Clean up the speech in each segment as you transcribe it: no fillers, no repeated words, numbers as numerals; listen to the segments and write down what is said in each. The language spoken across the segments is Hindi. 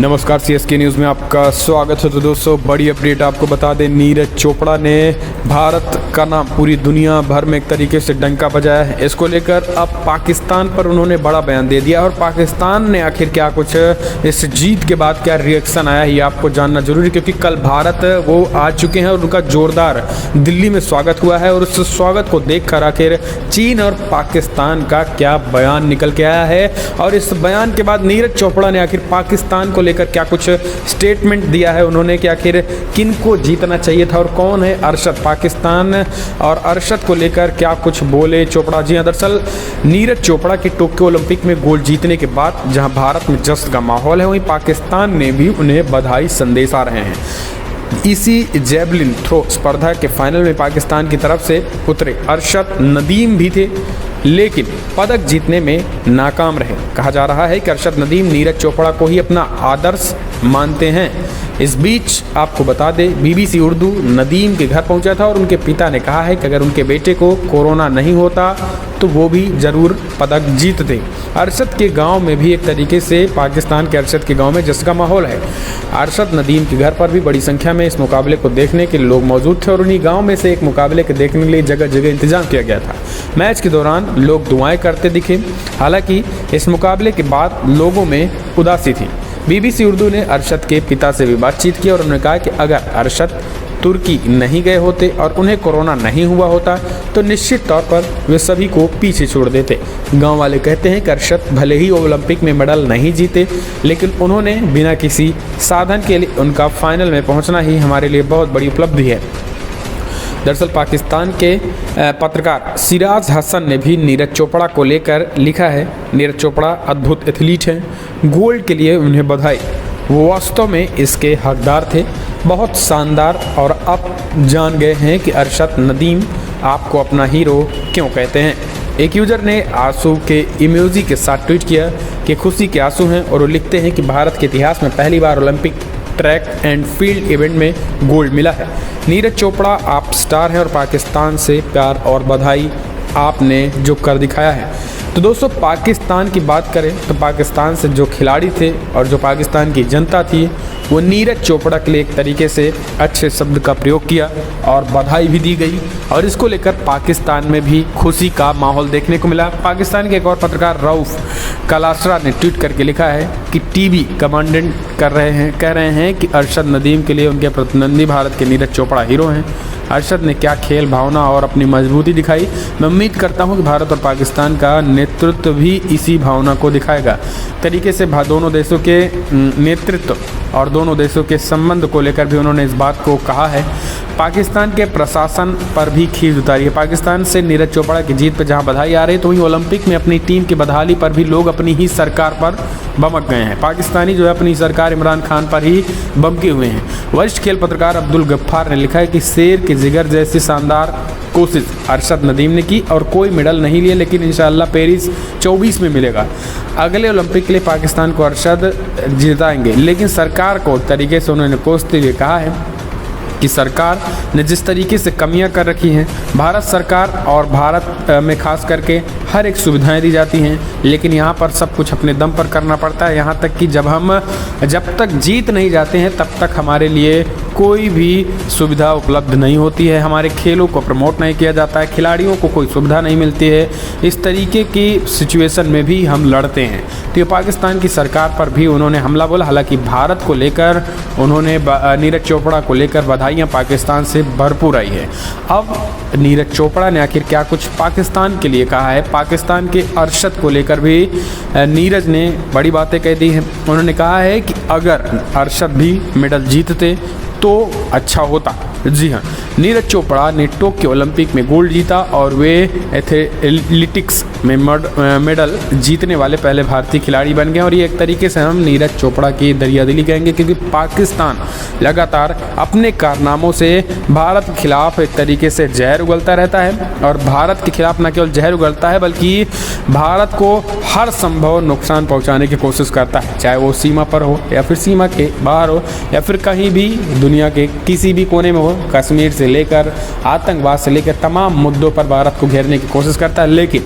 नमस्कार, सीएसके न्यूज़ में आपका स्वागत है। तो दोस्तों, बड़ी अपडेट आपको बता दें, नीरज चोपड़ा ने भारत का नाम पूरी दुनिया भर में एक तरीके से डंका बजाया है। इसको लेकर अब पाकिस्तान पर उन्होंने बड़ा बयान दे दिया और पाकिस्तान ने आखिर क्या कुछ इस जीत के बाद क्या रिएक्शन आया ये आपको जानना जरूरी, क्योंकि कल भारत वो आ चुके हैं और उनका जोरदार दिल्ली में स्वागत हुआ है। और उस स्वागत को देखकर आखिर चीन और पाकिस्तान का क्या बयान निकल के आया है और इस बयान के बाद नीरज चोपड़ा ने आखिर पाकिस्तान को लेकर क्या कुछ स्टेटमेंट दिया है उन्होंने कि आखिर किन को जीतना चाहिए था और कौन है अरशद। पाकिस्तान और अरशद को लेकर क्या कुछ बोले चोपड़ा जी। दरअसल नीरज चोपड़ा के टोक्यो ओलंपिक में गोल्ड जीतने के बाद जहां भारत में जश्न का माहौल है, वहीं पाकिस्तान ने भी उन्हें बधाई संदेश आ रहे हैं। इसी जैवलिन थ्रो स्पर्धा के फाइनल में पाकिस्तान की तरफ से उतरे अरशद नदीम भी थे, लेकिन पदक जीतने में नाकाम रहे। कहा जा रहा है कि अरशद नदीम नीरज चोपड़ा को ही अपना आदर्श मानते हैं। इस बीच आपको बता दें, बीबीसी उर्दू नदीम के घर पहुंचा था और उनके पिता ने कहा है कि अगर उनके बेटे को कोरोना नहीं होता तो वो भी ज़रूर पदक जीतते। अरशद के गांव में भी एक तरीके से पाकिस्तान के अरशद के गांव में जश्न का माहौल है। अरशद नदीम के घर पर भी बड़ी संख्या में इस मुकाबले को देखने के लोग मौजूद थे और उन्हीं गांव में से एक मुकाबले के देखने के लिए जगह जगह इंतजाम किया गया था। मैच के दौरान लोग दुआएं करते दिखे। हालांकि इस मुकाबले के बाद लोगों में उदासी थी। बीबीसी उर्दू ने अरशद के पिता से भी बातचीत की और उन्होंने कहा कि अगर अरशद तुर्की नहीं गए होते और उन्हें कोरोना नहीं हुआ होता तो निश्चित तौर पर वे सभी को पीछे छोड़ देते। गांव वाले कहते हैं कि अरशद भले ही ओलंपिक में मेडल नहीं जीते, लेकिन उन्होंने बिना किसी साधन के लिए उनका फाइनल में पहुंचना ही हमारे लिए बहुत बड़ी उपलब्धि है। दरअसल पाकिस्तान के पत्रकार सिराज हसन ने भी नीरज चोपड़ा को लेकर लिखा है, नीरज चोपड़ा अद्भुत एथलीट हैं, गोल्ड के लिए उन्हें बधाई, वो वास्तव में इसके हकदार थे, बहुत शानदार। और अब जान गए हैं कि अरशद नदीम आपको अपना हीरो क्यों कहते हैं। एक यूजर ने आंसू के इमोजी के साथ ट्वीट किया कि खुशी के आंसू हैं और वो लिखते हैं कि भारत के इतिहास में पहली बार Olympic track and field event में गोल्ड मिला है। नीरज चोपड़ा आप स्टार हैं और पाकिस्तान से प्यार और बधाई आपने जो कर दिखाया है। तो दोस्तों, पाकिस्तान की बात करें तो पाकिस्तान से जो खिलाड़ी थे और जो पाकिस्तान की जनता थी वो नीरज चोपड़ा के लिए एक तरीके से अच्छे शब्द का प्रयोग किया और बधाई भी दी गई और इसको लेकर पाकिस्तान में भी खुशी का माहौल देखने को मिला। पाकिस्तान के एक और पत्रकार रऊफ कलासरा ने ट्वीट करके लिखा है कि टीवी कमांडेंट कह रहे हैं कि अरशद नदीम के लिए उनके प्रतिद्वंदी भारत के नीरज चोपड़ा हीरो हैं। अरशद ने क्या खेल भावना और अपनी मजबूती दिखाई। मैं उम्मीद करता हूं कि भारत और पाकिस्तान का नेतृत्व भी इसी भावना को दिखाएगा। तरीके से दोनों देशों के नेतृत्व और दोनों देशों के संबंध को लेकर भी उन्होंने इस बात को कहा है। पाकिस्तान के प्रशासन पर भी खींच उतारी है। पाकिस्तान से नीरज चोपड़ा की जीत पर जहां बधाई आ रही है, तो वहीं ओलंपिक में अपनी टीम की बदहाली पर भी लोग अपनी ही सरकार पर बमक गए हैं। पाकिस्तानी जो है अपनी सरकार इमरान खान पर ही बमके हुए हैं। वरिष्ठ खेल पत्रकार अब्दुल गफ्फार ने लिखा है कि शेर के जिगर जैसी शानदार कोशिश अरशद नदीम ने की और कोई मेडल नहीं लिए, लेकिन इंशाअल्लाह पेरिस 24 में मिलेगा। अगले ओलंपिक के लिए पाकिस्तान को अरशद जिताएंगे, लेकिन सरकार को तरीके से उन्होंने कोसते हुए कहा है कि सरकार ने जिस तरीके से कमियां कर रखी हैं, भारत सरकार और भारत में खास करके हर एक सुविधाएं दी जाती हैं, लेकिन यहाँ पर सब कुछ अपने दम पर करना पड़ता है। यहाँ तक कि जब तक जीत नहीं जाते हैं तब तक हमारे लिए कोई भी सुविधा उपलब्ध नहीं होती है, हमारे खेलों को प्रमोट नहीं किया जाता है, खिलाड़ियों को कोई सुविधा नहीं मिलती है। इस तरीके की सिचुएशन में भी हम लड़ते हैं। तो ये पाकिस्तान की सरकार पर भी उन्होंने हमला बोला। हालांकि भारत को लेकर उन्होंने नीरज चोपड़ा को लेकर बधाइयाँ पाकिस्तान से भरपूर आई है। अब नीरज चोपड़ा ने आखिर क्या कुछ पाकिस्तान के लिए कहा है। पाकिस्तान के अरशद को लेकर भी नीरज ने बड़ी बातें कह दी हैं। उन्होंने कहा है कि अगर अरशद भी मेडल जीतते तो अच्छा होता। जी हाँ, नीरज चोपड़ा ने टोक्यो ओलंपिक में गोल्ड जीता और वे एथलेटिक्स में मेडल जीतने वाले पहले भारतीय खिलाड़ी बन गए। और ये एक तरीके से हम नीरज चोपड़ा की दरियादिली कहेंगे, क्योंकि पाकिस्तान लगातार अपने कारनामों से भारत के खिलाफ एक तरीके से जहर उगलता रहता है और भारत के खिलाफ न केवल जहर उगलता है बल्कि भारत को हर संभव नुकसान पहुंचाने की कोशिश करता है, चाहे वो सीमा पर हो या फिर सीमा के बाहर हो या फिर कहीं भी दुनिया के किसी भी कोने में हो। कश्मीर से लेकर आतंकवाद से लेकर तमाम मुद्दों पर भारत को घेरने की कोशिश करता है। लेकिन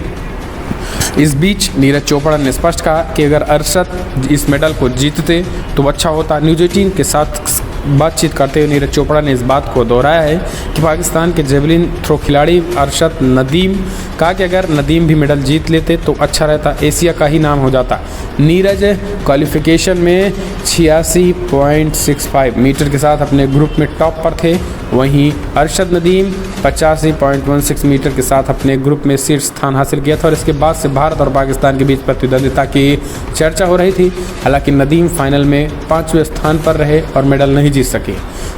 इस बीच नीरज चोपड़ा ने स्पष्ट कहा कि अगर अरशद इस मेडल को जीतते तो अच्छा होता। न्यूज़ 18 के साथ बातचीत करते हुए नीरज चोपड़ा ने इस बात को दोहराया है कि पाकिस्तान के जेवलिन थ्रो खिलाड़ी अरशद नदीम कहा कि अगर नदीम भी मेडल जीत लेते तो अच्छा रहता, एशिया का ही नाम हो जाता। नीरज क्वालिफिकेशन में 86.65 मीटर के साथ अपने ग्रुप में टॉप पर थे, वहीं अरशद नदीम 85.16 मीटर के साथ अपने ग्रुप में शीर्ष स्थान हासिल किया था और इसके बाद से भारत और पाकिस्तान के बीच प्रतिद्वंदिता की चर्चा हो रही थी। हालांकि नदीम फाइनल में 5वें स्थान पर रहे और मेडल नहीं जीत सके।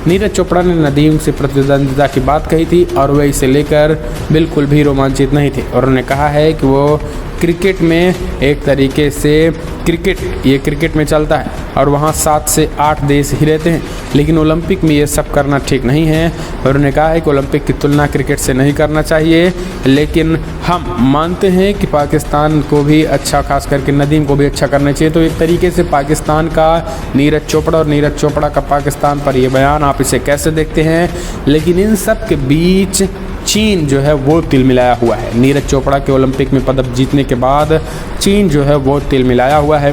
नीरज चोपड़ा ने नदीम से प्रतिद्वंदिता की बात कही थी और वे इसे लेकर बिल्कुल भी रोमांचित नहीं थे और उन्होंने कहा है कि वो क्रिकेट में एक तरीके से क्रिकेट में चलता है और वहाँ 7 से 8 देश ही रहते हैं, लेकिन ओलंपिक में ये सब करना ठीक नहीं है। और उन्होंने कहा है कि ओलंपिक की तुलना क्रिकेट से नहीं करना चाहिए, लेकिन हम मानते हैं कि पाकिस्तान को भी अच्छा, खास करके नदीम को भी अच्छा करना चाहिए। तो एक तरीके से पाकिस्तान का नीरज चोपड़ा और नीरज चोपड़ा का पाकिस्तान पर ये बयान, आप इसे कैसे देखते हैं? लेकिन इन सब के बीच चीन जो है वो तिल मिलाया हुआ है। नीरज चोपड़ा के ओलंपिक में पदक जीतने के बाद चीन जो है वो तिल मिलाया हुआ है।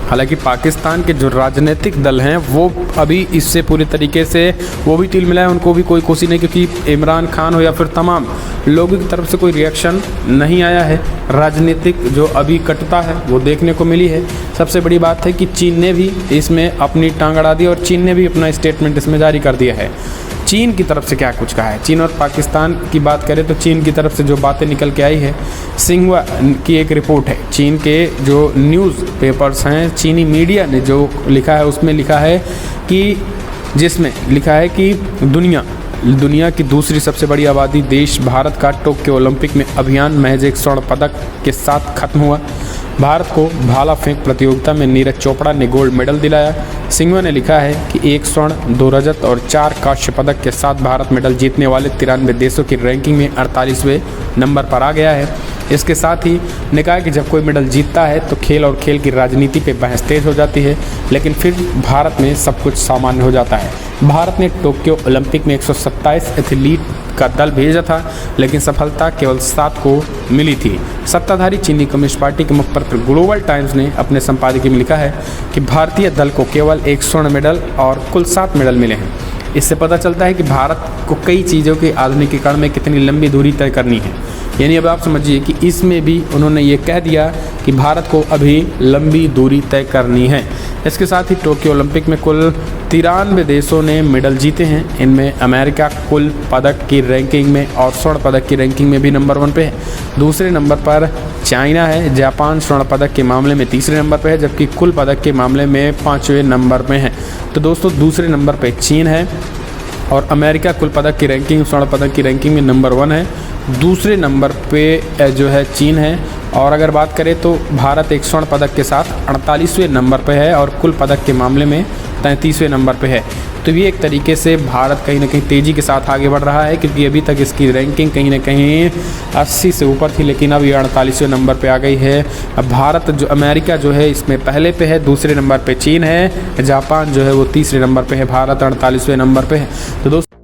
हालांकि पाकिस्तान के जो राजनीतिक दल हैं वो अभी इससे पूरी तरीके से वो भी तिल मिलाए, उनको भी कोई खुशी नहीं, क्योंकि इमरान खान हो या फिर तमाम लोगों की तरफ से कोई रिएक्शन नहीं आया है। राजनीतिक जो अभी कटता है वो देखने को मिली है। सबसे बड़ी बात है कि चीन ने भी इसमें अपनी टांग अड़ा दी और चीन ने भी अपना स्टेटमेंट इसमें जारी कर दिया है। चीन की तरफ से क्या कुछ कहा है? चीन और पाकिस्तान की बात करें तो चीन की तरफ से जो बातें निकल के आई है, सिंहवा की एक रिपोर्ट है, चीन के जो न्यूज़ पेपर्स हैं, चीनी मीडिया ने जो लिखा है उसमें लिखा है कि जिसमें लिखा है कि दुनिया की दूसरी सबसे बड़ी आबादी देश भारत का टोक्यो ओलंपिक में अभियान महज एक स्वर्ण पदक के साथ खत्म हुआ। भारत को भाला फेंक प्रतियोगिता में नीरज चोपड़ा ने गोल्ड मेडल दिलाया। सिंघवा ने लिखा है कि 1 स्वर्ण 2 रजत और 4 कांस्य पदक के साथ भारत मेडल जीतने वाले 93 देशों की रैंकिंग में 48वें नंबर पर आ गया है। इसके साथ ही ने कहा कि जब कोई मेडल जीतता है तो खेल और खेल की राजनीति पे बहस तेज हो जाती है, लेकिन फिर भारत में सब कुछ सामान्य हो जाता है। भारत ने टोक्यो ओलंपिक में 127 एथलीट का दल भेजा था, लेकिन सफलता केवल 7 को मिली थी। सत्ताधारी चीनी कम्युनिस्ट पार्टी के मुखपत्र ग्लोबल टाइम्स ने अपने संपादकीय में लिखा है कि भारतीय दल को केवल 1 स्वर्ण मेडल और कुल 7 मेडल मिले हैं। इससे पता चलता है कि भारत को कई चीज़ों के आधुनिकीकरण में कितनी लंबी दूरी तय करनी है। यानी अब आप समझिए कि इसमें भी उन्होंने ये कह दिया कि भारत को अभी लंबी दूरी तय करनी है। इसके साथ ही टोक्यो ओलंपिक में कुल 93 देशों ने मेडल जीते हैं। इनमें अमेरिका कुल पदक की रैंकिंग में और स्वर्ण पदक की रैंकिंग में भी नंबर 1 पे है। दूसरे नंबर पर चाइना है। जापान स्वर्ण पदक के मामले में तीसरे नंबर पर है, जबकि कुल पदक के मामले में 5वें नंबर पे है। तो दोस्तों दूसरे नंबर पर चीन है और अमेरिका कुल पदक की रैंकिंग, स्वर्ण पदक की रैंकिंग में नंबर 1 है। दूसरे नंबर पे जो है चीन है। और अगर बात करें तो भारत एक स्वर्ण पदक के साथ 48वें नंबर पे है और कुल पदक के मामले में 33वें नंबर पे है। तो ये एक तरीके से भारत कहीं ना कहीं तेज़ी के साथ आगे बढ़ रहा है, क्योंकि अभी तक इसकी रैंकिंग कहीं ना कहीं 80 से ऊपर थी, लेकिन अब ये 48वें नंबर पे आ गई है। अब भारत जो अमेरिका जो है इसमें पहले पे है, दूसरे नंबर पे चीन है, जापान जो है वो तीसरे नंबर पे है, भारत 48वें नंबर पे है। तो दोस्तों